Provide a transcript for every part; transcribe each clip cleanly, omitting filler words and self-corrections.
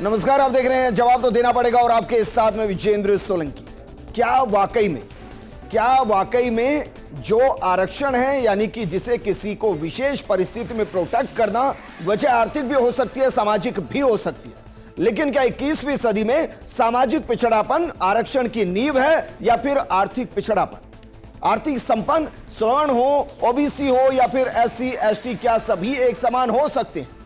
नमस्कार, आप देख रहे हैं जवाब तो देना पड़ेगा और आपके साथ में विजेंद्र सोलंकी। क्या वाकई में जो आरक्षण है, यानी कि जिसे किसी को विशेष परिस्थिति में प्रोटेक्ट करना, वजह आर्थिक भी हो सकती है, सामाजिक भी हो सकती है, लेकिन क्या 21वीं सदी में सामाजिक पिछड़ापन आरक्षण की नींव है या फिर आर्थिक पिछड़ापन? आर्थिक संपन्न स्वर्ण हो, ओबीसी हो या फिर एससी एसटी, क्या सभी एक समान हो सकते हैं?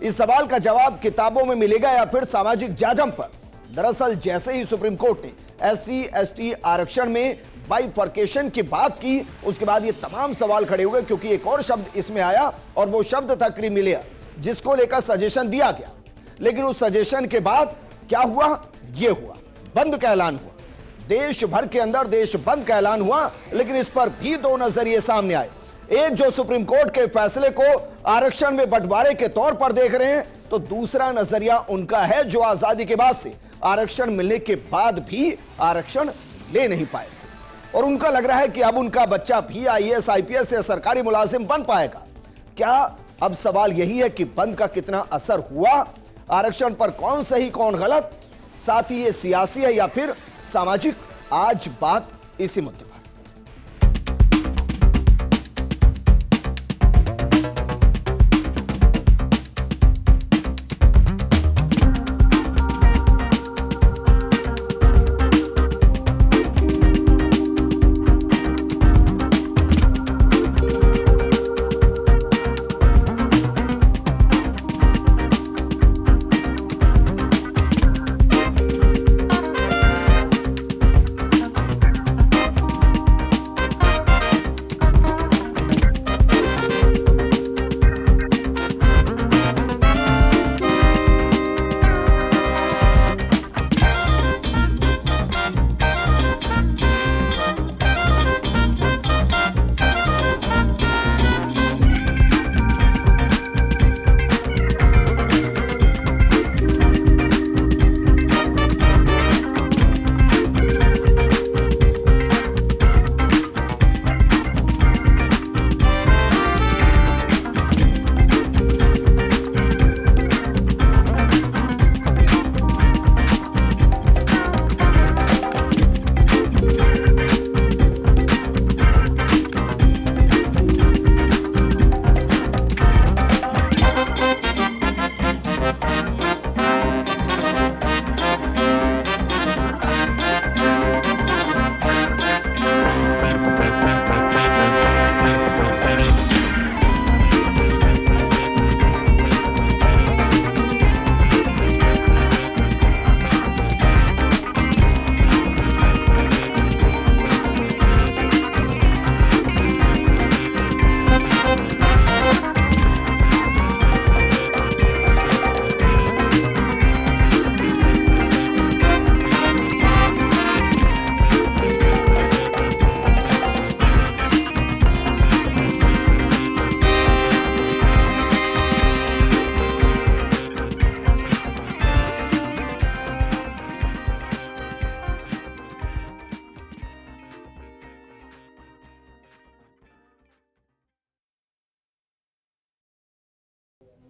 इस सवाल का जवाब किताबों में मिलेगा या फिर सामाजिक जाजम पर? दरअसल जैसे ही सुप्रीम कोर्ट ने एससी एसटी आरक्षण में बाइफर्केशन की बात की, उसके बाद ये तमाम सवाल खड़े हुए, क्योंकि एक और शब्द इसमें आया और वो शब्द था क्रीमी लेयर, जिसको लेकर सजेशन दिया गया। लेकिन उस सजेशन के बाद क्या हुआ? ये हुआ, बंद का ऐलान हुआ। देश भर के अंदर देश बंद का ऐलान हुआ, लेकिन इस पर भी दो नजरिए सामने आए। एक जो सुप्रीम कोर्ट के फैसले को आरक्षण में बंटवारे के तौर पर देख रहे हैं, तो दूसरा नजरिया उनका है जो आजादी के बाद से आरक्षण मिलने के बाद भी आरक्षण ले नहीं पाए, और उनका लग रहा है कि अब उनका बच्चा भी आईएएस आईपीएस या सरकारी मुलाजिम बन पाएगा। क्या अब सवाल यही है कि बंद का कितना असर हुआ, आरक्षण पर कौन सही कौन गलत, साथ ही ये सियासी है या फिर सामाजिक? आज बात इसी मुद्दे पर।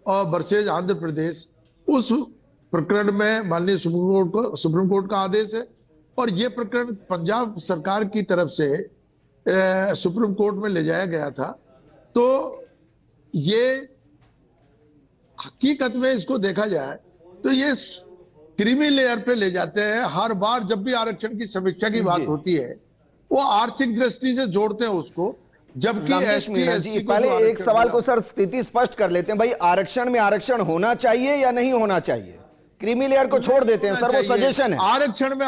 और वर्सेज आंध्र प्रदेश, उस प्रकरण में माननीय सुप्रीम कोर्ट का आदेश है, और ये प्रकरण पंजाब सरकार की तरफ से सुप्रीम कोर्ट में ले जाया गया था। तो ये हकीकत में इसको देखा जाए तो ये क्रीमी लेयर पे ले जाते हैं। हर बार जब भी आरक्षण की समीक्षा की बात होती है, वो आर्थिक दृष्टि से जोड़ते हैं उसको, जबकि जी पहले एक सवाल को सर स्थिति स्पष्ट कर लेते हैं भाई, आरक्षण में आरक्षण होना चाहिए या नहीं होना चाहिए? क्रीमी लेयर को छोड़ देते हैं सर, वो सजेशन है। आरक्षण में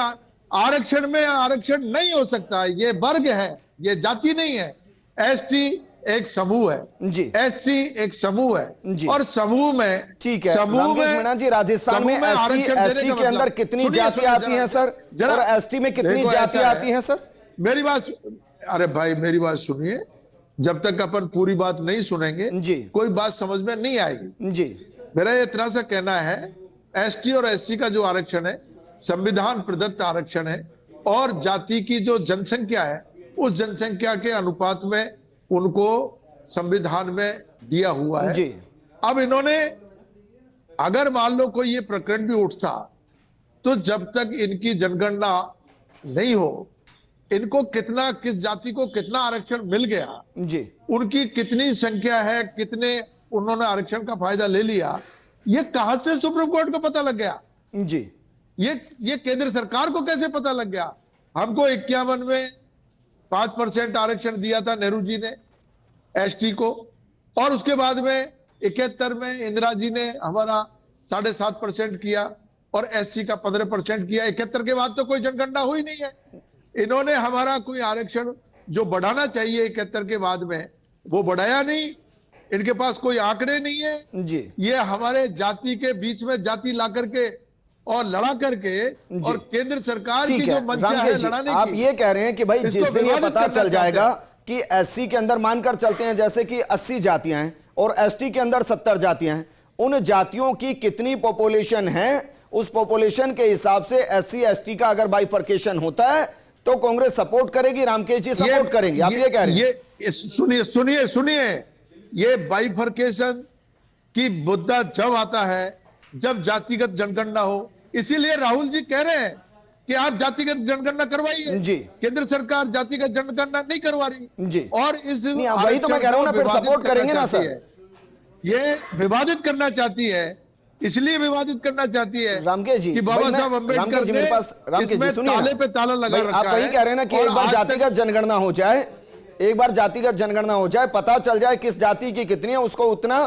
आरक्षण नहीं हो सकता, ये वर्ग है, ये जाति नहीं है। एसटी एक समूह है जी, एससी एक समूह है जी, और समूह में ठीक है। समूह में मीणा जी, राजस्थान में एससी के अंदर कितनी जातियां आती हैं सर, और एसटी में कितनी जातियां आती हैं सर? मेरी बात, अरे भाई मेरी बात सुनिए, जब तक अपन पूरी बात नहीं सुनेंगे जी कोई बात समझ में नहीं आएगी जी। मेरा इतना सा कहना है, एसटी और एससी का जो आरक्षण है संविधान प्रदत्त आरक्षण है, और जाति की जो जनसंख्या है उस जनसंख्या के अनुपात में उनको संविधान में दिया हुआ है जी। अब इन्होंने अगर मान लो कोई ये प्रकरण भी उठता, तो जब तक इनकी जनगणना नहीं हो, इनको कितना, किस जाति को कितना आरक्षण मिल गया जी, उनकी कितनी संख्या है, कितने उन्होंने आरक्षण का फायदा ले लिया, ये कहां से सुप्रीम कोर्ट को पता लग गया? जी, ये केंद्र सरकार को कैसे पता लग गया? हमको 51 में 5% आरक्षण दिया था नेहरू जी ने एसटी को, और उसके बाद में 71 में इंदिरा जी ने हमारा 7.5% किया और एससी का 15% किया। 71 के बाद तो कोई जनगणना हुई नहीं है। इन्होंने हमारा कोई आरक्षण जो बढ़ाना चाहिए 71 के बाद में, वो बढ़ाया नहीं। इनके पास कोई आंकड़े नहीं है जी, ये हमारे जाति के बीच में जाति ला करके और लड़ा करके, और केंद्र सरकार की जो मंशा है लड़ाने की, आप ये कह रहे हैं कि भाई जिस दिन ये पता चल जाएगा कि एससी के अंदर मानकर चलते हैं जैसे कि 80 जातियां हैं और एसटी के अंदर 70 जातियां हैं, उन जातियों की कितनी पॉपुलेशन है, उस पॉपुलेशन के हिसाब से एससी एसटी का अगर बाइफर्केशन होता है तो कांग्रेस सपोर्ट करेगी, रामकेश जी सपोर्ट करेंगे, आप ये कह रहे हैं? ये सुनिए, ये बाइफर्केशन की मुद्दा जब आता है जब जातिगत जनगणना हो। इसीलिए राहुल जी कह रहे हैं कि आप जातिगत जनगणना करवाइए जी, केंद्र सरकार जातिगत जनगणना नहीं करवा रही जी, और इस वही तो मैं कह रहा हूं ना, फिर सपोर्ट करेंगे ना सर। ये विवादित करना चाहती है, इसलिए विवादित करना चाहती है रामकेश जी कि बाबा साहब अम्बेडकर मेरे पास, रामकेश जी सुनिए, ताले पे ताला लगा रखा है। आप वही कह रहे हैं ना कि एक बार जातिगत जनगणना हो जाए, एक बार जातिगत जनगणना हो जाए, पता चल जाए किस जाति की कितनी है, उसको उतना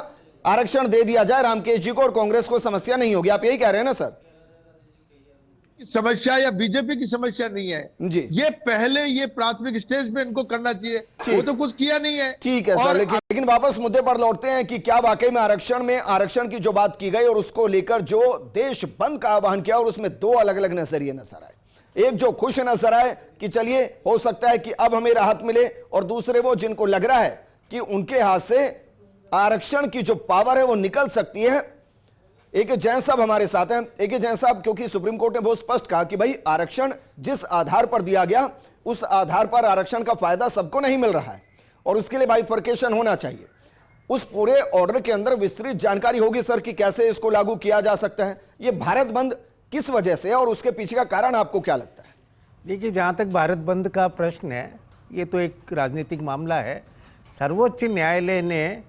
आरक्षण दे दिया जाए रामकेश जी को, और कांग्रेस को समस्या नहीं होगी, आप यही कह रहे हैं ना सर? समस्या या बीजेपी की समस्या नहीं है जी, ये पहले ये प्राथमिक स्टेज पे इनको करना चाहिए, वो तो कुछ किया नहीं है। ठीक है सर, लेकिन वापस मुद्दे पर लौटते हैं कि क्या वाकई में आरक्षण की जो बात की गई और उसको लेकर जो देश बंद का आह्वान किया, और उसमें दो अलग अलग नजरिए नजर आए। एक जो खुश नजर आए कि चलिए हो सकता है कि अब हमें राहत मिले, और दूसरे वो जिनको लग रहा है कि उनके हाथ से आरक्षण की जो पावर है वो निकल सकती है। एक जैन साहब हमारे साथ हैं। एक जैन साहब, क्योंकि सुप्रीम कोर्ट ने बहुत स्पष्ट कहा कि भाई आरक्षण जिस आधार पर दिया गया उस आधार पर आरक्षण का फायदा सबको नहीं मिल रहा है और उसके लिए बाइफर्केशन होना चाहिए। उस पूरे ऑर्डर के अंदर विस्तृत जानकारी होगी सर कि कैसे इसको लागू किया जा सकता है। ये भारत बंद किस वजह से और उसके पीछे का कारण आपको क्या लगता है? देखिए, जहाँ तक भारत बंद का प्रश्न है, ये तो एक राजनीतिक मामला है। सर्वोच्च न्यायालय ने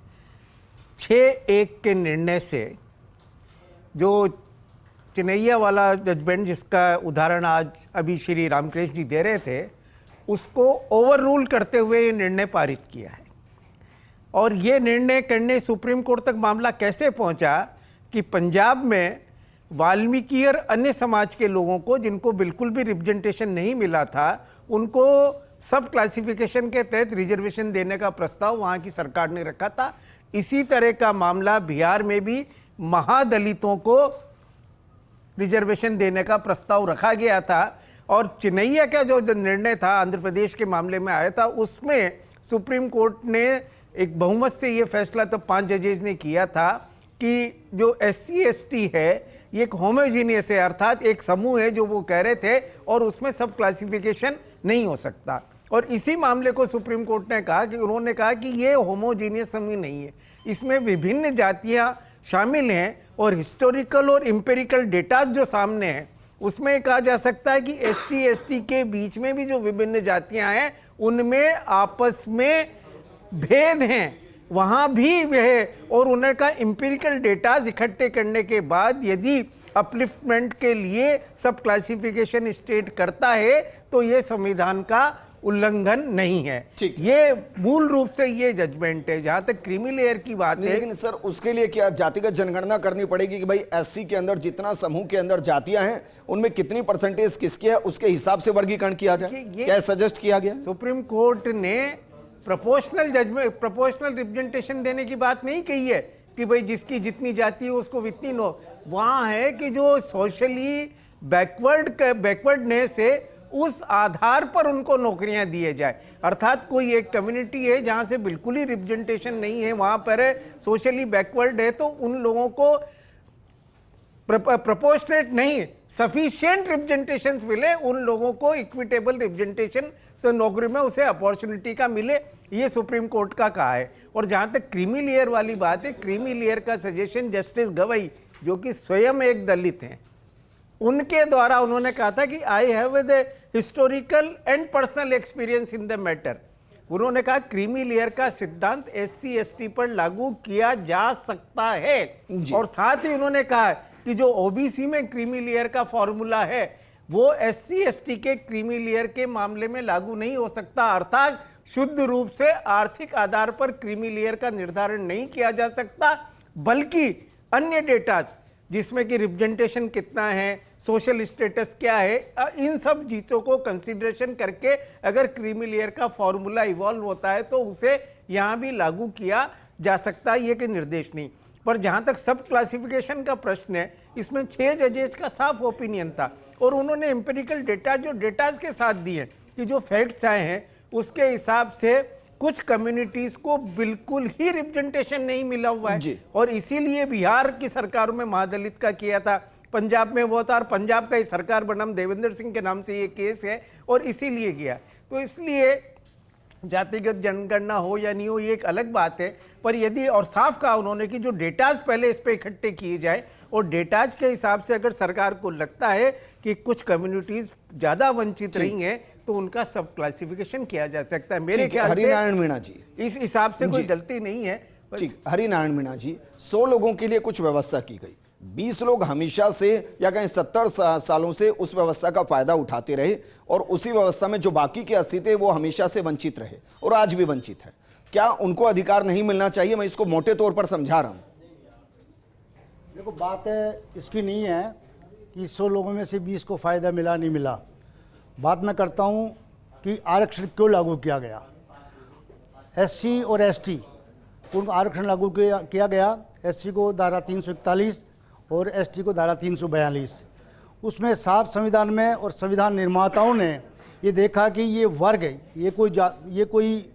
6-1 के निर्णय से, जो चिनैया वाला जजमेंट जिसका उदाहरण आज अभी श्री रामकृष्ण जी दे रहे थे, उसको ओवर रूल करते हुए ये निर्णय पारित किया है। और ये निर्णय करने सुप्रीम कोर्ट तक मामला कैसे पहुंचा कि पंजाब में वाल्मीकि और अन्य समाज के लोगों को, जिनको बिल्कुल भी रिप्रेजेंटेशन नहीं मिला था, उनको सब क्लासिफिकेशन के तहत रिजर्वेशन देने का प्रस्ताव वहाँ की सरकार ने रखा था। इसी तरह का मामला बिहार में भी महादलितों को रिजर्वेशन देने का प्रस्ताव रखा गया था। और चिनैया का जो निर्णय था आंध्र प्रदेश के मामले में आया था, उसमें सुप्रीम कोर्ट ने एक बहुमत से ये फैसला तो 5 जजेज ने किया था कि जो SC ST है ये एक होमोजीनियस है, अर्थात एक समूह है जो वो कह रहे थे, और उसमें सब क्लासिफिकेशन नहीं हो सकता। और इसी मामले को सुप्रीम कोर्ट ने कहा कि उन्होंने कहा कि ये होमोजीनियस समूह नहीं है, इसमें विभिन्न जातियां शामिल हैं और हिस्टोरिकल और एम्पिरिकल डेटा जो सामने हैं उसमें कहा जा सकता है कि SC ST के बीच में भी जो विभिन्न जातियां हैं उनमें आपस में भेद हैं, वहाँ भी वह, और उनका एम्पिरिकल डेटाज इकट्ठे करने के बाद यदि अपलिफ्टमेंट के लिए सब क्लासिफिकेशन स्टेट करता है तो ये संविधान का उल्लंघन नहीं है। ये मूल रूप से ये जजमेंट है। जहां तक क्रीमी लेयर की बात है, लेकिन सर उसके लिए क्या जातिगत जनगणना करनी पड़ेगी कि भाई SC के अंदर जितना समूह के अंदर जातियां हैं उनमें कितनी परसेंटेज किसकी है, उसके हिसाब से वर्गीकरण किया जाए? क्या सजेस्ट किया गया? सुप्रीम कोर्ट ने प्रोपोर्शनल जजमेंट, प्रोपोर्शनल रिप्रेजेंटेशन देने की बात नहीं कही है कि भाई जिसकी जितनी जाति है उसको इतनी नो। वहां है कि जो सोशली बैकवर्डनेस है उस आधार पर उनको नौकरियां दिए जाए। अर्थात कोई एक कम्युनिटी है जहां से बिल्कुल ही रिप्रेजेंटेशन नहीं है, वहां पर सोशली बैकवर्ड है, तो उन लोगों को प्रोपोर्शनेट नहीं, सफिशिएंट रिप्रेजेंटेशन मिले, उन लोगों को इक्विटेबल रिप्रेजेंटेशन से नौकरी में उसे अपॉर्चुनिटी का मिले, ये सुप्रीम कोर्ट का कहा है। और जहां तक क्रीमी लेयर वाली बात है, क्रीमी लेयर का सजेशन जस्टिस गवई जो कि स्वयं एक दलित हैं, उनके द्वारा उन्होंने कहा था कि I have the historical and personal experience in the matter. उन्होंने कहा क्रीमी लेयर का सिद्धांत SC ST पर लागू किया जा सकता है, और साथ ही उन्होंने कहा कि जो OBC में क्रीमी लेयर का फॉर्मूला है वो SC ST के क्रीमी लेयर के मामले में लागू नहीं हो सकता, अर्थात शुद्ध रूप से आर्थिक आधार पर क्रीमी लेयर का निर्धारण नहीं किया जा सकता, बल्कि अन्य डेटा जिसमें कि रिप्रेजेंटेशन कितना है, सोशल स्टेटस क्या है, इन सब चीज़ों को कंसीडरेशन करके अगर क्रीमी लेयर का फॉर्मूला इवॉल्व होता है तो उसे यहाँ भी लागू किया जा सकता है, ये कि निर्देश नहीं। पर जहाँ तक सब क्लासिफिकेशन का प्रश्न है, इसमें 6 जजेस का साफ ओपिनियन था, और उन्होंने एम्पिरिकल डेटा जो डेटाज के साथ दिए कि जो फैक्ट्स आए हैं उसके हिसाब से कुछ कम्युनिटीज को बिल्कुल ही रिप्रेजेंटेशन नहीं मिला हुआ है, और इसीलिए बिहार की सरकारों में महादलित का किया था, पंजाब में वो था, और पंजाब का ही सरकार बनाम देवेंद्र सिंह के नाम से ये केस है, और इसीलिए किया। तो इसलिए जातिगत जनगणना हो या नहीं हो ये एक अलग बात है, पर यदि, और साफ कहा उन्होंने कि जो डेटाज पहले इस पे इकट्ठे किए जाए, और डेटाज के हिसाब से अगर सरकार को लगता है कि कुछ कम्युनिटीज ज्यादा वंचित रही हैं तो उनका सब क्लासिफिकेशन किया जा सकता है। मेरे ख्याल से हरिनारायण मीणा जी इस हिसाब से कोई गलती नहीं है। ठीक, हरिनारायण मीणा जी, 100 लोगों के लिए कुछ व्यवस्था की गई, 20 लोग हमेशा से या कहीं 70 सालों से उस व्यवस्था का फायदा उठाते रहे, और उसी व्यवस्था में जो बाकी के 80 थे वो हमेशा से वंचित रहे और आज भी वंचित है। क्या उनको अधिकार नहीं मिलना चाहिए? मैं इसको मोटे तौर पर समझा रहा हूं। देखो, बात इसकी नहीं है कि 100 लोगों में से 20 को फायदा मिला नहीं मिला। बात मैं करता हूं कि आरक्षण क्यों लागू किया गया। SC और ST उनको आरक्षण लागू किया गया। SC को धारा 341 और ST को धारा 342। उसमें साफ संविधान में और संविधान निर्माताओं ने ये देखा कि ये वर्ग है, ये कोई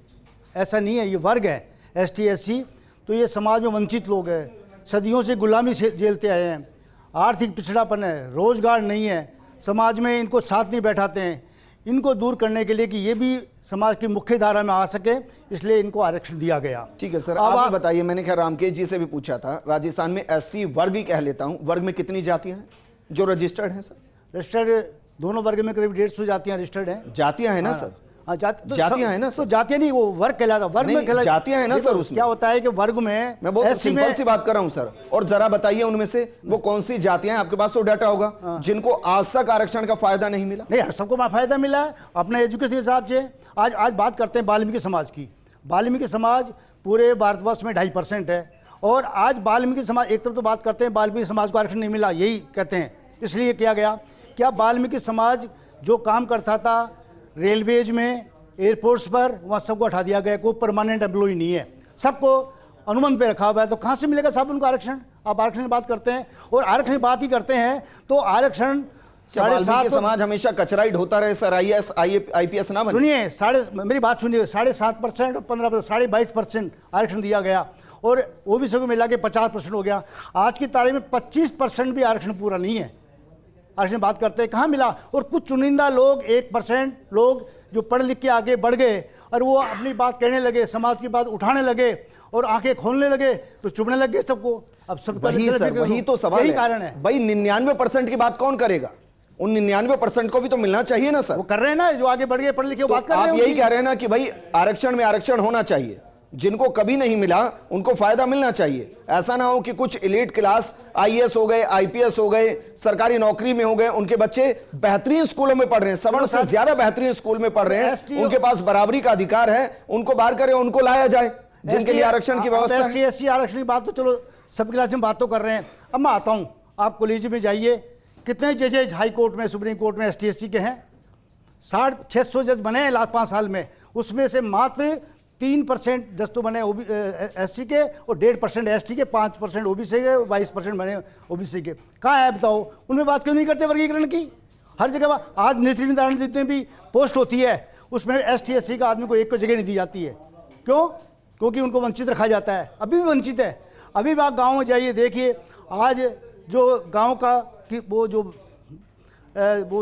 ऐसा नहीं है, ये वर्ग है ST SC, तो ये समाज में वंचित लोग हैं, सदियों से गुलामी से झेलते आए हैं, आर्थिक पिछड़ापन है, रोजगार नहीं है, समाज में इनको साथ नहीं बैठाते हैं। इनको दूर करने के लिए कि ये भी समाज की मुख्य धारा में आ सके, इसलिए इनको आरक्षण दिया गया। ठीक है सर, अब आप बताइए, मैंने क्या रामकेश जी से भी पूछा था, राजस्थान में SC वर्ग ही कह लेता हूं, वर्ग में कितनी जातियां हैं जो रजिस्टर्ड हैं सर? रजिस्टर्ड दोनों वर्ग में करीब 150 जातियां रजिस्टर्ड हैं। जातियां हैं ना सर? हाँ, जातियां हैं ना सर? तो जातियां नहीं, वो वर्ग कहलाता, वर्ग में कहलाता, जातियां हैं ना सर? उसमें क्या होता है कि वर्ग में मैं बहुत सिंपल सी बात कर रहा हूं सर, और जरा बताइए उनमें से वो कौन सी जातियां हैं, आपके पास तो डाटा होगा, जिनको आज तक आरक्षण का फायदा नहीं मिला? नहीं, सबको फायदा मिला है अपने एजुकेशन के हिसाब से। आज बात करते हैं वाल्मीकि समाज की। वाल्मीकि समाज पूरे भारतवर्ष में 2.5% है, और आज वाल्मीकि समाज, एक तरफ तो बात करते हैं वाल्मीकि समाज को आरक्षण नहीं मिला, यही कहते हैं, इसलिए किया गया। क्या वाल्मीकि समाज जो काम करता था रेलवेज में, एयरपोर्ट्स पर, वहाँ सबको हटा दिया गया, कोई परमानेंट एम्प्लॉय नहीं है, सबको अनुबंध पे रखा हुआ है, तो कहाँ से मिलेगा साहब उनको आरक्षण? आप आरक्षण की बात करते हैं, और आरक्षण की बात ही करते हैं तो आरक्षण 7.5 समाज हमेशा कचरा ही ढोता रहे सर, IAS IPS ना बने? सुनिए, मेरी बात सुनिए, 7.5% और 15%, 22% आरक्षण दिया गया, और OBC को मिला के 50% हो गया। आज की तारीख में 25% भी आरक्षण पूरा नहीं है। आरक्षण बात करते हैं कहाँ मिला, और कुछ चुनिंदा लोग, 1% लोग जो पढ़ लिख के आगे बढ़ गए और वो अपनी बात कहने लगे, समाज की बात उठाने लगे और आंखें खोलने लगे, तो चुभने लगे सबको। अब सब वही तो सवाल है, कारण है भाई। 99% की बात कौन करेगा? उन 99% को भी तो मिलना चाहिए ना सर। वो कर रहे हैं ना, जो आगे बढ़ गए पढ़ लिखे, बात कर रहे हैं। आप यही कह रहे हैं ना कि भाई आरक्षण में आरक्षण होना चाहिए, जिनको कभी नहीं मिला उनको फायदा मिलना चाहिए। ऐसा ना हो कि कुछ एलीट क्लास IAS हो गए, IPS हो गए, सरकारी नौकरी में हो गए, उनके बच्चे बेहतरीन स्कूलों में पढ़ रहे हैं, सवर्ण से ज्यादा बेहतरीन स्कूल में पढ़ रहे हैं, उनके पास बराबरी का अधिकार है, उनको बाहर करें, उनको लाया जाए जिनके लिए आरक्षण की व्यवस्था है। ST SC आरक्षण की बात तो चलो सब क्लास में बात तो कर रहे हैं। अब मैं आता हूं, आप कॉलेज में जाइए, कितने जजेज हाई कोर्ट में, सुप्रीम कोर्ट में ST SC के हैं? 600 जज बने हैं लास्ट 5 साल में, उसमें से मात्र 3% जज तो बने SC के, और 1.5% ST के, 5% OBC के, 22% बने OBC के। कहाँ है बताओ? उनमें बात क्यों नहीं करते वर्गीकरण की? हर जगह आज नीति निर्धारण जितने भी पोस्ट होती है उसमें ST SC का आदमी को एक को जगह नहीं दी जाती है। क्यों? क्योंकि उनको वंचित रखा जाता है, अभी भी वंचित है। अभी भी आप गाँव में जाइए, देखिए, आज जो गाँव का कि वो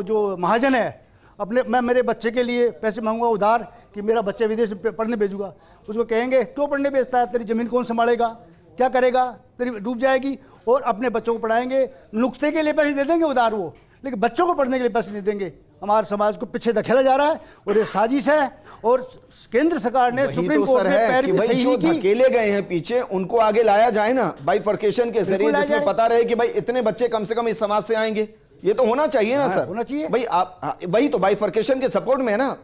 जो महाजन है, मैं मेरे बच्चे के लिए पैसे मांगूंगा उधार कि मेरा बच्चा विदेश पढ़ने भेजूंगा, उसको कहेंगे क्यों पढ़ने भेजता है, तेरी ज़मीन कौन संभालेगा, क्या करेगा? डूब जाएगी। और अपने बच्चों को पढ़ाएंगे, नुक्ते के लिए पैसे दे देंगे उधार वो, लेकिन बच्चों को पढ़ने के लिए पैसे नहीं देंगे। हमारे समाज को पीछे धकेला जा रहा है और ये साजिश है। और केंद्र सरकार ने सुप्रीम कोर्ट में पैर भी सही जो नहीं की। धकेले गए हैं पीछे, उनको आगे लाया जाए ना बाइफर्केशन के जरिए, जिसमें पता रहे कि भाई इतने बच्चे कम से कम इस समाज से आएंगे। ये तो होना चाहिए ना सर, होना चाहिए भाई। आप वही तो बाइफर्केशन के सपोर्ट में है ना?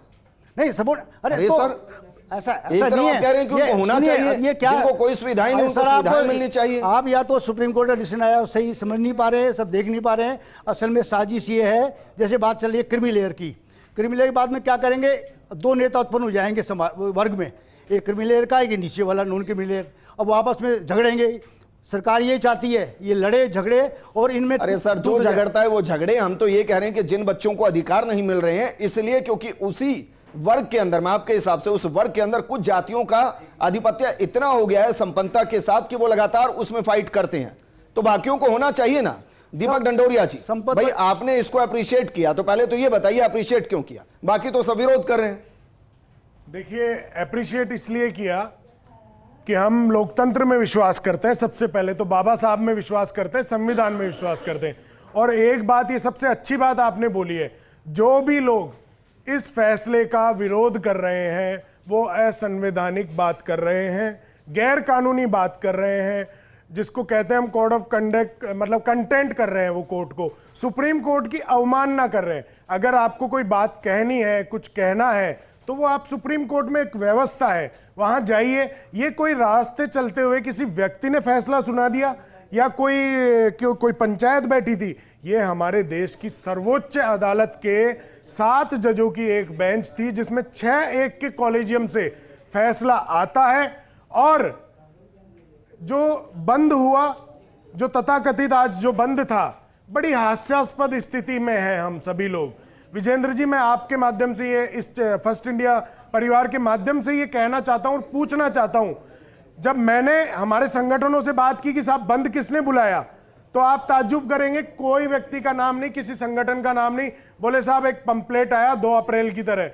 नहीं सपोर्ट, अरे तो सर ऐसा नहीं है। कह रहे हैं कि उनको होना चाहिए, ये क्या, जिनको कोई सुविधाएं नहीं, उनको सुविधाएं मिलनी चाहिए। आप या तो सुप्रीम कोर्ट का डिसीजन आया सही समझ नहीं पा रहे हैं, सब देख नहीं पा रहे हैं। असल में साजिश ये है, जैसे बात चल रही है क्रीमी लेयर की। क्रीमी लेयर के बाद में क्या करेंगे? दो नेता उत्पन्न हो जाएंगे वर्ग में, एक क्रीमी लेयर का, एक नीचे वाला नॉन क्रीमी लेयर। अब वो आपस में झगड़ेंगे। सरकार ये चाहती है ये लड़े झगड़े और इनमें, अरे सर जो झगड़ता है वो झगड़े। हम तो ये कह रहे हैं कि जिन बच्चों को अधिकार नहीं मिल रहे हैं इसलिए क्योंकि उसी वर्ग के अंदर, मैं आपके हिसाब से उस वर्ग के अंदर कुछ जातियों का आधिपत्य इतना हो गया है संपन्नता के साथ कि वो लगातार उसमें फाइट करते हैं, तो बाकियों को होना चाहिए ना। दीपक डंडोरिया जी, भाई आपने इसको अप्रिशिएट किया तो पहले तो ये बताइए अप्रिशिएट क्यों किया? बाकी तो सब विरोध कर रहे हैं। देखिए, अप्रिशिएट इसलिए किया कि हम लोकतंत्र में विश्वास करते हैं। सबसे पहले तो बाबा साहब में विश्वास करते हैं, संविधान में विश्वास करते हैं। और एक बात, ये सबसे अच्छी बात आपने बोली है, जो भी लोग इस फैसले का विरोध कर रहे हैं वो असंवैधानिक बात कर रहे हैं, गैर कानूनी बात कर रहे हैं, जिसको कहते हैं हम कोड ऑफ कंडक्ट, मतलब कंटेंट कर रहे हैं वो कोर्ट को, सुप्रीम कोर्ट की अवमानना कर रहे हैं। अगर आपको कोई बात कहनी है, कुछ कहना है, तो वो आप सुप्रीम कोर्ट में एक व्यवस्था है, वहां जाइए। ये कोई रास्ते चलते हुए किसी व्यक्ति ने फैसला सुना दिया या कोई पंचायत बैठी थी, ये हमारे देश की सर्वोच्च अदालत के 7 जजों की एक बेंच थी, जिसमें 6-1 के कॉलेजियम से फैसला आता है। और जो बंद हुआ, जो तथाकथित आज जो बंद था, बड़ी हास्यास्पद स्थिति में है हम सभी लोग। विजेंद्र जी, मैं आपके माध्यम से ये इस फर्स्ट इंडिया परिवार के माध्यम से ये कहना चाहता हूं और पूछना चाहता हूं, जब मैंने हमारे संगठनों से बात की कि साहब बंद किसने बुलाया, तो आप ताज्जुब करेंगे, कोई व्यक्ति का नाम नहीं, किसी संगठन का नाम नहीं। बोले साहब एक पंपलेट आया 2 अप्रैल की तरह।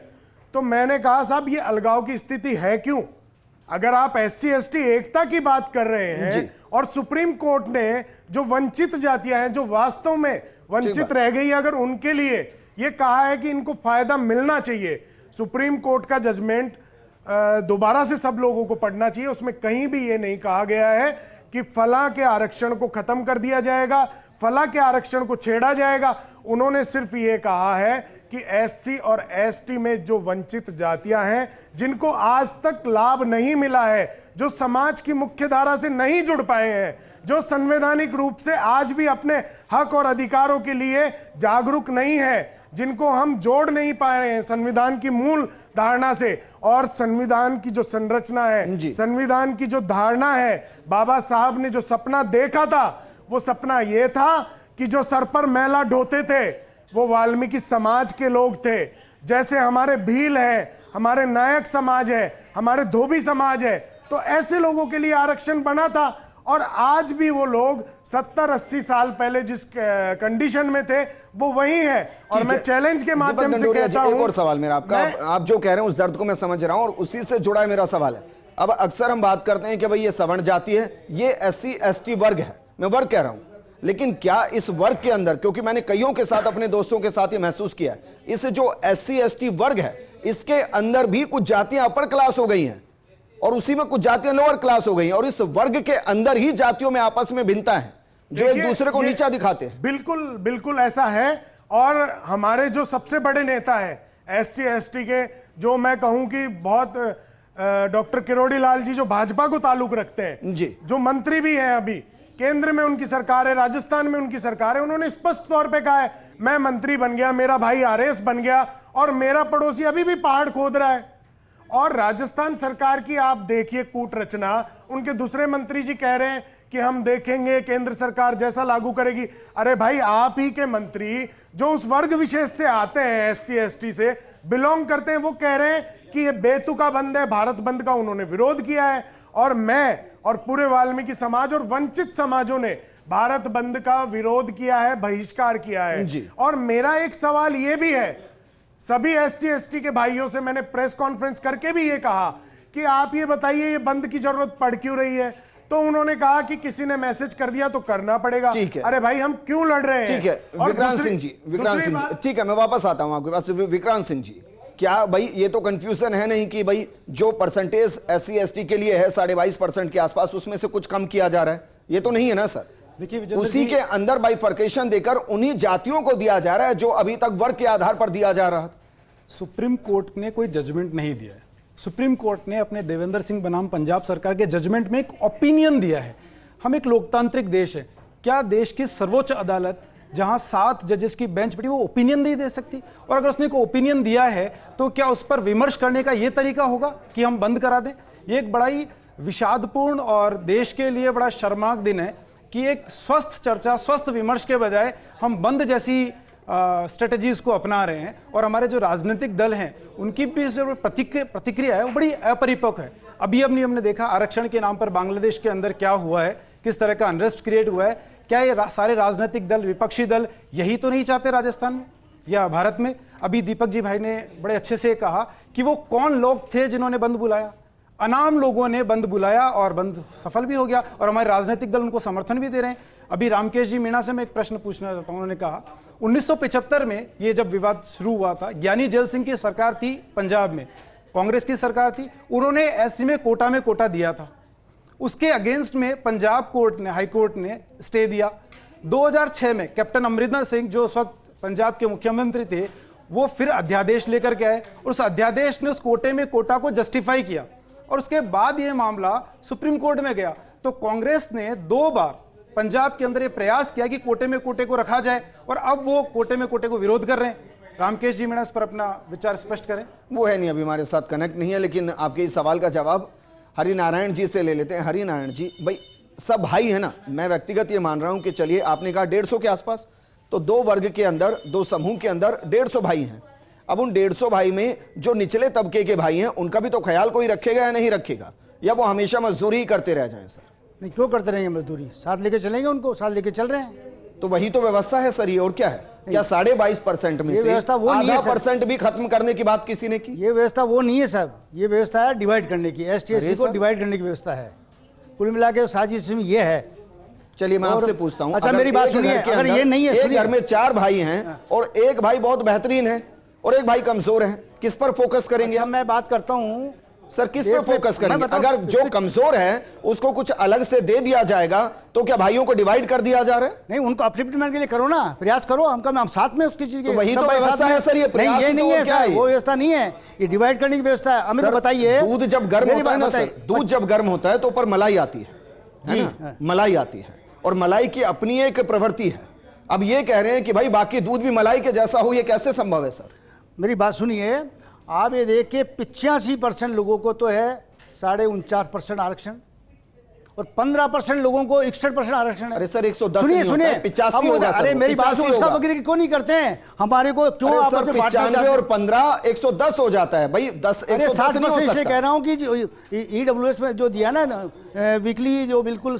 तो मैंने कहा साहब ये अलगाव की स्थिति है क्यों? अगर आप SC ST एकता की बात कर रहे हैं और सुप्रीम कोर्ट ने जो वंचित जातियां हैं, जो वास्तव में वंचित रह गई, अगर उनके लिए ये कहा है कि इनको फायदा मिलना चाहिए, सुप्रीम कोर्ट का जजमेंट दोबारा से सब लोगों को पढ़ना चाहिए। उसमें कहीं भी ये नहीं कहा गया है कि फला के आरक्षण को खत्म कर दिया जाएगा, फला के आरक्षण को छेड़ा जाएगा। उन्होंने सिर्फ ये कहा है कि SC और ST में जो वंचित जातियां हैं, जिनको आज तक लाभ नहीं मिला है, जो समाज की मुख्य धारा से नहीं जुड़ पाए हैं, जो संवैधानिक रूप से आज भी अपने हक और अधिकारों के लिए जागरूक नहीं है, जिनको हम जोड़ नहीं पा रहे हैं संविधान की मूल धारणा से, और संविधान की जो संरचना है, संविधान की जो धारणा है, बाबा साहब ने जो सपना देखा था, वो सपना ये था कि जो सर पर मैला ढोते थे वो वाल्मीकि समाज के लोग थे। जैसे हमारे भील है, हमारे नायक समाज है, हमारे धोबी समाज है, तो ऐसे लोगों के लिए आरक्षण बना था। और आज भी वो लोग 70-80 साल पहले जिस कंडीशन में थे वो वही है। और मैं चैलेंज के माध्यम से कहता हूं, एक और सवाल मेरा आपका, आप जो कह रहे हैं उस दर्द को मैं समझ रहा हूं और उसी से जुड़ा है मेरा सवाल है। अब अक्सर हम बात करते हैं कि भाई ये सवर्ण जाति है, ये SC ST वर्ग है, मैं वर्ग कह रहा हूं, लेकिन क्या इस वर्ग के अंदर, क्योंकि मैंने कईयों के साथ, अपने दोस्तों के साथ ये महसूस किया है, इस जो SC ST वर्ग है इसके अंदर भी कुछ जातियां अपर क्लास हो गई हैं और उसी में कुछ जातियां लोअर क्लास हो गई हैं, और इस वर्ग के अंदर ही जातियों में आपस में भिन्नता है जो एक दूसरे को नीचा दिखाते हैं। बिल्कुल बिल्कुल ऐसा है। और हमारे जो सबसे बड़े नेता है SC ST के, जो मैं कहूं कि बहुत डॉक्टर किरोड़ी लाल जी, जो भाजपा को ताल्लुक रखते हैं जी, जो मंत्री भी हैं, अभी केंद्र में उनकी सरकार है, राजस्थान में उनकी सरकार है, उन्होंने स्पष्ट तौर पे कहा है मैं मंत्री बन गया, मेरा भाई RS बन गया और मेरा पड़ोसी अभी भी पहाड़ खोद रहा है। और राजस्थान सरकार की आप देखिए कूट रचना, उनके दूसरे मंत्री जी कह रहे हैं कि हम देखेंगे केंद्र सरकार जैसा लागू करेगी। अरे भाई, आप ही के मंत्री जो उस वर्ग विशेष से आते हैं, SC ST से बिलोंग करते हैं, वो कह रहे हैं कि ये बेतुका बंद है, भारत बंद का उन्होंने विरोध किया है। और मैं और पूरे वाल्मीकि समाज और वंचित समाजों ने भारत बंद का विरोध किया है, बहिष्कार किया है। और मेरा एक सवाल यह भी है, सभी SC ST के भाइयों से मैंने प्रेस कॉन्फ्रेंस करके भी ये कहा कि आप ये बताइए ये बंद की जरूरत पड़ क्यों रही है? तो उन्होंने कहा कि किसी ने मैसेज कर दिया तो करना पड़ेगा। ठीक है। अरे भाई हम क्यों लड़ रहे हैं? ठीक है विक्रांत सिंह जी, ठीक है मैं वापस आता हूं आपके पास। विक्रांत सिंह जी, क्या भाई ये तो कंफ्यूजन है नहीं कि भाई जो परसेंटेज SC ST के लिए है 22.5% के आसपास, उसमें से कुछ कम किया जा रहा है, ये तो नहीं है ना सर? देखिए उसी के अंदर बाइफर्केशन देकर उन्हीं जातियों को दिया जा रहा है जो अभी तक वर्ग के आधार पर दिया जा रहा था। सुप्रीम कोर्ट ने कोई जजमेंट नहीं दिया है। सुप्रीम कोर्ट ने अपने देवेंद्र सिंह बनाम पंजाब सरकार के जजमेंट में एक ओपिनियन दिया है। हम एक लोकतांत्रिक देश है, क्या देश की सर्वोच्च अदालत जहां 7 जजेस की बेंच बैठी वो ओपिनियन नहीं दे सकती? और अगर उसने कोई ओपिनियन दिया है तो क्या उस पर विमर्श करने का ये तरीका होगा कि हम बंद करा दें? ये एक बड़ा ही विषादपूर्ण और देश के लिए बड़ा शर्मनाक दिन है कि एक स्वस्थ चर्चा, स्वस्थ विमर्श के बजाय हम बंद जैसी स्ट्रेटजीज को अपना रहे हैं। और हमारे जो राजनीतिक दल हैं उनकी भी जो प्रतिक्रिया है वो बड़ी अपरिपक्व है। अभी हमने देखा आरक्षण के नाम पर बांग्लादेश के अंदर क्या हुआ है, किस तरह का अनरेस्ट क्रिएट हुआ है। क्या ये सारे राजनीतिक दल, विपक्षी दल यही तो नहीं चाहते राजस्थान में या भारत में? अभी दीपक जी भाई ने बड़े अच्छे से कहा कि वो कौन लोग थे जिन्होंने बंद बुलाया। अनाम लोगों ने बंद बुलाया और बंद सफल भी हो गया और हमारे राजनीतिक दल उनको समर्थन भी दे रहे हैं। अभी रामकेश जी मीणा से मैं एक प्रश्न पूछना चाहता हूं। उन्होंने कहा 1975 में ये जब विवाद शुरू हुआ था, ज्ञानी जेल सिंह की सरकार थी पंजाब में, कांग्रेस की सरकार थी, उन्होंने SC में कोटा दिया था। उसके अगेंस्ट में पंजाब कोर्ट ने, हाई कोर्ट ने स्टे दिया। 2006 में कैप्टन अमरिंदर सिंह जो उस वक्त पंजाब के मुख्यमंत्री थे, वो फिर अध्यादेश लेकर के आए और उस अध्यादेश ने उस कोटा को जस्टिफाई किया और उसके बाद ये मामला सुप्रीम कोर्ट में गया। तो कांग्रेस ने 2 बार पंजाब के अंदर ये प्रयास किया कि कोटे को रखा जाए और अब वो कोटे को विरोध कर रहे हैं। रामकेश जी मीणा इस पर अपना विचार स्पष्ट करें। वो है नहीं, अभी हमारे साथ कनेक्ट नहीं है, लेकिन आपके इस सवाल का जवाब हरिनारायण जी से ले लेते हैं। हरिनारायण जी, भाई सब भाई है ना, मैं व्यक्तिगत ये मान रहा हूं कि चलिए आपने कहा 150 के आसपास, तो 2 वर्ग के अंदर, 2 समूह के अंदर 150 भाई हैं। अब उन 150 भाई में जो निचले तबके के भाई हैं उनका भी तो ख्याल कोई रखेगा या नहीं रखेगा, या वो हमेशा मजदूरी ही करते रह जाएं? सर नहीं, क्यों करते रहेंगे मजदूरी? साथ लेके चलेंगे उनको, साथ लेके चल रहे हैं। तो वही तो व्यवस्था है सर, ये और क्या है? क्या 22.5% में से आधा % भी खत्म करने की बात किसी ने की? ये व्यवस्था वो नहीं है साहब, ये व्यवस्था है डिवाइड करने की, ST SC को डिवाइड करने की व्यवस्था है। कुल मिला के साजिश ये है। चलिए मैं आपसे पूछता हूं, अच्छा मेरी बात सुनिए, अगर ये नहीं है, एक घर में 4 भाई हैं और एक भाई बहुत बेहतरीन है और एक भाई कमजोर है, किस पर फोकस करेंगे? अच्छा, मैं बात करता हूं सर, किस पे फोकस करेंगे? अगर जो कमजोर है उसको कुछ अलग से दे दिया जाएगा तो क्या भाइयों को डिवाइड कर दिया जा रहा है? नहीं, उनको अपलिफ्टमेंट के लिए करो ना, प्रयास करो, हम साथ में उसकी चीज। तो वही तो व्यवस्था है सर, ये प्रयास नहीं, ये नहीं है सर, वो व्यवस्था नहीं है, ये डिवाइड करने की व्यवस्था है। हमें तो बताइए, दूध जब गर्म होता है ना सर, दूध जब गर्म होता है तो ऊपर मलाई आती है ना, मलाई आती है और मलाई की अपनी एक प्रवृत्ति है। अब ये कह रहे हैं कि भाई बाकी दूध भी मलाई के जैसा हो, ये कैसे संभव है सर? मेरी बात सुनिए, आप ये देखिए 85% लोगों को तो है 49.5% आरक्षण और 15% लोगों को 61% आरक्षण है। अरे सर 110 सुनिए 85 होगा सर। अरे मेरी बात उसका वगैरह क्यों नहीं करते हैं? हमारे को क्यों आपस में 95 और 15 110 हो जाता है भाई। 60% इसलिए कह रहा हूं कि EWS में जो दिया ना वीकली, जो बिल्कुल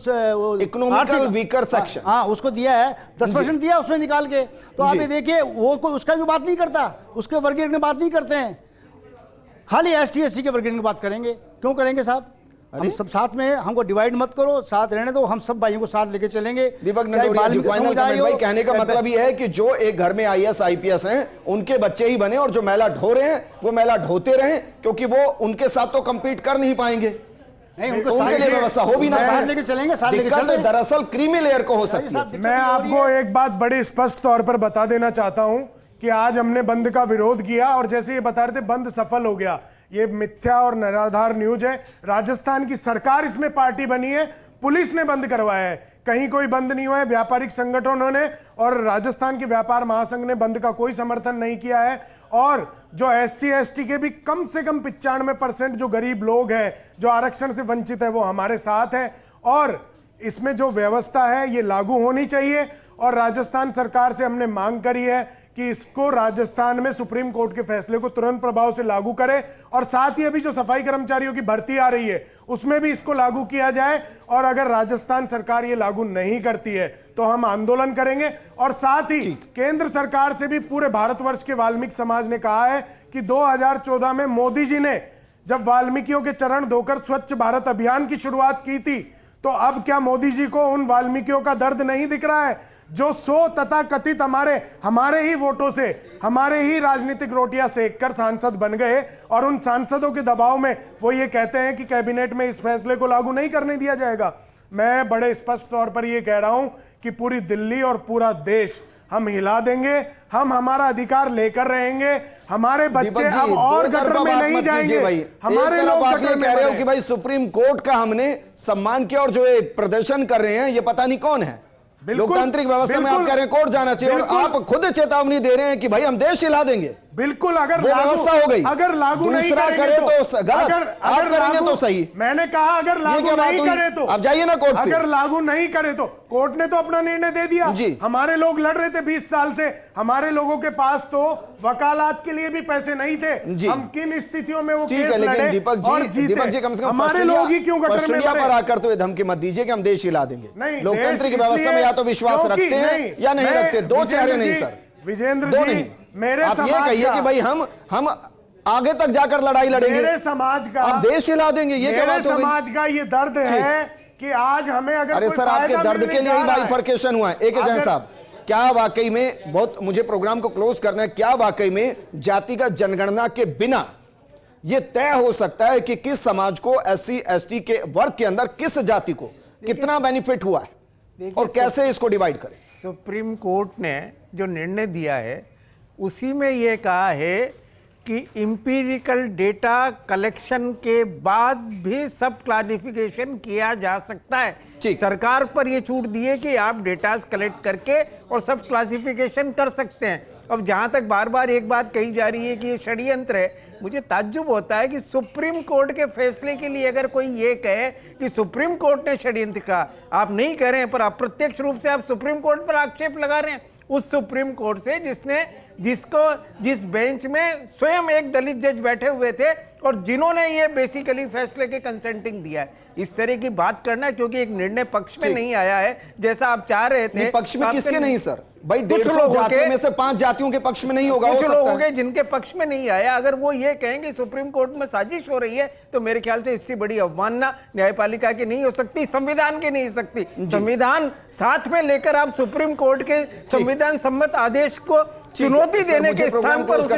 इकोनॉमिकल वीकर सेक्शन, हाँ उसको दिया है, 10% दिया उसमें निकाल के। तो आप ये देखिए, वो कोई उसका भी बात नहीं करता, उसके वर्गीकरण की बात नहीं करते हैं, खाली ST SC के वर्गीकरण की बात करेंगे। क्यों करेंगे साहब? हम सब साथ में, हमको डिवाइड मत करो, साथ रहने दो, हम सब भाइयों को साथ लेके चलेंगे। दीपक नंदोरिया जी, फाइनल कमेंट भाई, कहने का मतलब ये है कि जो एक घर में IAS IPS हैं उनके बच्चे ही बने और जो मैला ढो रहे हैं वो मैला ढोते रहें, क्योंकि वो उनके साथ तो कम्पीट कर नहीं पाएंगे। नहीं, उनके लिए व्यवस्था हो भी ना, साथ लेके चलेंगे, साथ लेके चल रहे हैं। दरअसल क्रीमी लेयर को हो सकती है। मैं आपको एक बात बड़ी स्पष्ट तौर पर बता देना चाहता हूं कि आज हमने बंद का विरोध किया और जैसे ये बता रहे थे बंद सफल हो गया, ये मिथ्या और निराधार न्यूज है। राजस्थान की सरकार इसमें पार्टी बनी है, पुलिस ने बंद करवाया है, कहीं कोई बंद नहीं हुआ है। व्यापारिक संगठनों ने और राजस्थान के व्यापार महासंघ ने बंद का कोई समर्थन नहीं किया है। और जो SC ST के भी कम से कम 95% जो गरीब लोग हैं, जो आरक्षण से वंचित है, वो हमारे साथ है। और इसमें जो व्यवस्था है ये लागू होनी चाहिए और राजस्थान सरकार से हमने मांग करी है कि इसको राजस्थान में सुप्रीम कोर्ट के फैसले को तुरंत प्रभाव से लागू करे और साथ ही अभी जो सफाई कर्मचारियों की भर्ती आ रही है उसमें भी इसको लागू किया जाए। और अगर राजस्थान सरकार ये लागू नहीं करती है तो हम आंदोलन करेंगे। और साथ ही केंद्र सरकार से भी पूरे भारतवर्ष के वाल्मीकि समाज ने कहा है कि 2014 में मोदी जी ने जब वाल्मीकियों के चरण धोकर स्वच्छ भारत अभियान की शुरुआत की थी तो अब क्या मोदी जी को उन वाल्मीकियों का दर्द नहीं दिख रहा है जो 100 तथाकथित हमारे ही वोटों से, हमारे ही राजनीतिक रोटियां सेक कर सांसद बन गए, और उन सांसदों के दबाव में वो ये कहते हैं कि कैबिनेट में इस फैसले को लागू नहीं करने दिया जाएगा। मैं बड़े स्पष्ट तौर पर ये कह रहा हूं कि पूरी दिल्ली और पूरा देश हम हिला देंगे, हम हमारा अधिकार लेकर रहेंगे, हमारे बच्चे अब और गटर में नहीं जाएंगे। हमारे लोग गटर में कह रहे हो कि भाई सुप्रीम कोर्ट का हमने सम्मान किया और जो ये प्रदर्शन कर रहे हैं ये पता नहीं कौन है। लोकतांत्रिक व्यवस्था में आप कह रहे हैं कोर्ट जाना चाहिए, और आप खुद चेतावनी दे रहे हैं कि भाई हम देश हिला देंगे। बिल्कुल, अगर व्यवस्था हो गई, अगर लागू नहीं करे तो गलत, आप करेंगे तो सही। मैंने कहा अगर लागू नहीं करे तो आप जाइए ना कोर्ट। अगर लागू नहीं करे तो कोर्ट ने तो अपना निर्णय दे दिया। हमारे लोग लड़ रहे थे 20 साल से, हमारे लोगों के पास तो वकालत के लिए भी पैसे नहीं थे। हम किन स्थितियों में वो केस लड़े और जीते। कम से कम हमारे लोग ही क्यों गटर में पर आकर तो धमकी मत दीजिए कि हम देश हिला देंगे। लोकतांत्रिक व्यवस्था में या तो विश्वास रखते हैं या नहीं रखते, दो चेहरे नहीं सर, विजेंद्र जी। मेरे आप ये कहिए कि भाई हम आगे तक जाकर लड़ाई लड़ेंगे, मेरे समाज का, आप देश हिला देंगे, ये क्या बात हो गई? समाज का ये दर्द है कि आज हमें अगर अरे सर आपके दर्द के लिए ही बाइफरकेशन हुआ है। एक जैन साहब, क्या वाकई में, बहुत मुझे प्रोग्राम को क्लोज करना है, क्या वाकई में जातिगत जनगणना के बिना यह तय हो सकता है कि किस समाज को, SC ST के वर्ग के अंदर किस जाति को कितना बेनिफिट हुआ है और कैसे इसको डिवाइड करें? सुप्रीम कोर्ट ने जो निर्णय दिया है उसी में यह कहा है कि इंपीरिकल डेटा कलेक्शन के बाद भी सब क्लासिफिकेशन किया जा सकता है। सरकार पर यह छूट दी है कि आप डेटास कलेक्ट करके और सब क्लासिफिकेशन कर सकते हैं। अब जहां तक बार बार एक बात कही जा रही है कि ये षड्यंत्र है, मुझे ताज्जुब होता है कि सुप्रीम कोर्ट के फैसले के लिए अगर कोई ये कहे कि सुप्रीम कोर्ट ने षड्यंत्र कहा, आप नहीं कह रहे हैं पर अप्रत्यक्ष रूप से आप सुप्रीम कोर्ट पर आक्षेप लगा रहे हैं, उस सुप्रीम कोर्ट से जिस बेंच में स्वयं एक दलित जज बैठे हुए थे और जिन्होंने ये बेसिकली फैसले के कंसेंटिंग दिया है। इस तरह की बात करना, क्योंकि एक निर्णय पक्ष में नहीं आया है जैसा आप चाह रहे थे। पक्ष में किसके नहीं सर? भाई 150 जातियों में से 5 जातियों के पक्ष में नहीं होगा, कुछ लोग होंगे जिनके पक्ष में नहीं आया। अगर वो ये कहेंगे सुप्रीम कोर्ट में साजिश हो रही है तो मेरे ख्याल से इससे बड़ी अवमानना न्यायपालिका की नहीं हो सकती, संविधान की नहीं हो सकती। संविधान साथ में लेकर आप सुप्रीम कोर्ट के संविधान सम्मत आदेश को चुनौती देने के स्थान पर उसे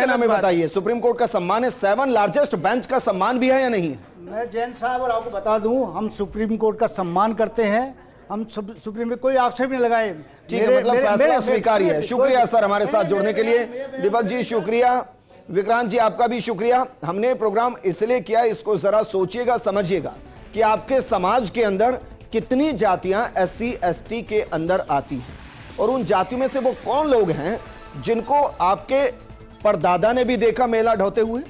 हमें बताइए, सुप्रीम कोर्ट का सम्मान है, 7 लार्जेस्ट बेंच का सम्मान भी है या नहीं है? मैं जैन साहब और आपको बता दूं, हम सुप्रीम कोर्ट का सम्मान करते हैं, हम सुप्रीम में कोई आक्षेप नहीं लगाए। ठीक है, मतलब फैसला स्वीकार्य है। शुक्रिया सर हमारे साथ जुड़ने के लिए। दीपक जी शुक्रिया, विक्रांत जी आपका भी शुक्रिया। हमने प्रोग्राम इसलिए किया, इसको जरा सोचिएगा, समझिएगा कि आपके समाज के अंदर कितनी जातियां SC ST के अंदर आती हैं और उन जातियों में से वो कौन लोग हैं जिनको आपके परदादा ने भी देखा मेला ढोते हुए,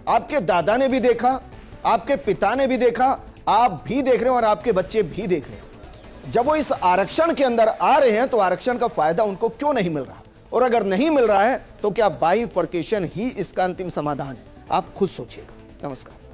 आपके दादा ने भी देखा, आपके पिता ने भी देखा, आप भी देख रहे हैं और आपके बच्चे भी देख रहे हैं। जब वो इस आरक्षण के अंदर आ रहे हैं तो आरक्षण का फायदा उनको क्यों नहीं मिल रहा, और अगर नहीं मिल रहा है तो क्या बाइफरकेशन ही इसका अंतिम समाधान है? आप खुद सोचिएगा। नमस्कार।